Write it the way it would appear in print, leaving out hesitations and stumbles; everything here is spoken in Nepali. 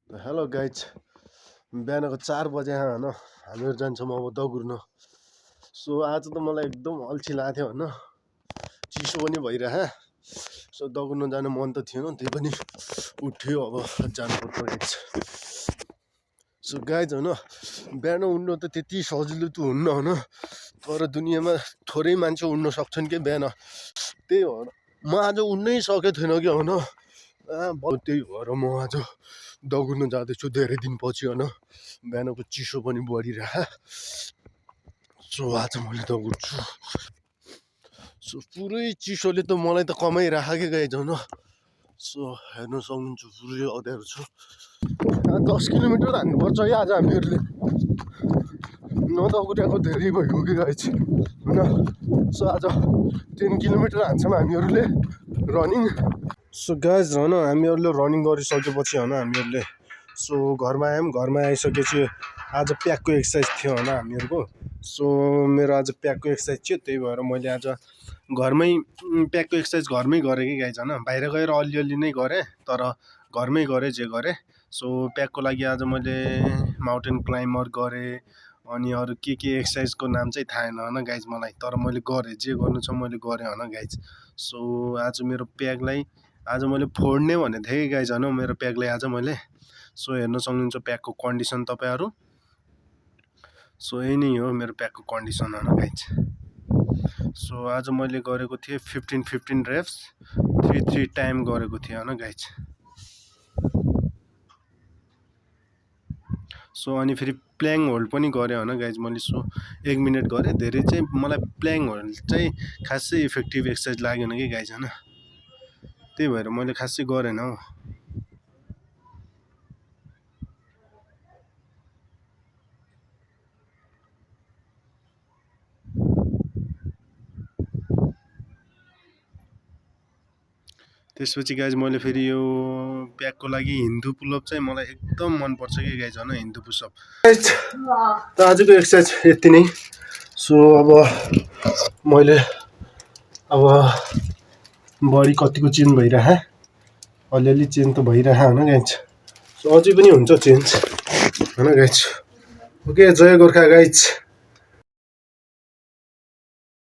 हेलो गाइज, बिहानको 4 बजे होइन हामीहरू जान्छौँ अब दगुर्न। सो आज त मलाई एकदम अल्छी लाग्थ्यो होइन, चिसो पनि भइरह। सो दगुर्न जानु मन त थिएन, त्यही पनि उठ्यो अब जानुपर्छ गाइज। सो गाइज होइन, बिहान उड्नु त त्यति सजिलो त हुन्न होइन, तर दुनियाँमा थोरै मान्छे उड्न सक्छन् कि बिहान। त्यही हो म आज उड्नै सकेको थिएन कि होइन, त्यही भएर म आज दगुर्न जाँदैछु धेरै दिनपछि होइन। बिहानको चिसो पनि बढिरह। सो आज मैले दगुर्छु। सो पुरै चिसोले त मलाई त कमाइराख के गाइज होइन। सो हेर्न सक्नुहुन्छ पुरै अँध्यारो छु। 10 किलोमिटर हान्नुपर्छ है आज हामीहरूले, नदगुरेको धेरै भयो कि गाइज होइन। सो आज 10 किलोमिटर हान्छौँ हामीहरूले रनिङ। सो गाइज होइन, हामीहरूले रनिङ गरिसकेपछि होइन हामीहरूले सो घरमा आयौँ। घरमा आइसकेपछि आज प्याकको एक्सर्साइज थियो होइन हामीहरूको। सो मेरो आज प्याकको एक्सर्साइज थियो, त्यही भएर मैले आज घरमै प्याकको एक्सर्साइज घरमै गरेँ कि गाइज होइन। बाहिर गएर अलिअलि नै गरेँ, तर घरमै गरेँ जे गरेँ। सो प्याकको लागि आज मैले माउन्टेन क्लाइम्बर गरेँ, अनि अरू के एक्सर्साइजको नाम चाहिँ थाहा छैन होइन गाइज मलाई, तर मैले गरेँ, जे गर्नु छ मैले गरेँ होइन गाइज। सो आज मेरो प्याकलाई आज मैले फोड्ने भनेको थिएँ कि गाइज होइन, मेरो प्याकलाई आज मैले। सो हेर्न सक्नुहुन्छ प्याकको कन्डिसन तपाईँहरू। सो यही नै हो मेरो प्याकको कन्डिसन होइन गाइज। सो आज मैले गरेको थिएँ 15 रेप्स 3 टाइम गरेको थिएँ होइन गाइज। सो अनि फेरि प्ल्याङ होल्ड पनि गरेँ होइन गाइज मैले। सो 1 मिनट गरेँ। धेरै चाहिँ मलाई प्ल्याङ होल्ड चाहिँ खासै इफेक्टिभ एक्सर्साइज लागेन कि गाइज होइन, त्यही भएर मैले खासै गरेन हौ। त्यसपछि गाइज मैले फेरि यो प्याकको लागि हिन्दू पुलअप चाहिँ मलाई एकदम मनपर्छ कि गाइज होइन, हिन्दू पुसअप। त आजको एक्सर्साइज यति नै। सो अब मैले अब बडी कतिको चेन्ज भइरह, अलिअलि चेन्ज त भइरह होइन गाइज। सो अझै पनि हुन्छ चेन्ज होइन गाइज। ओके, जय गोर्खा गाइज।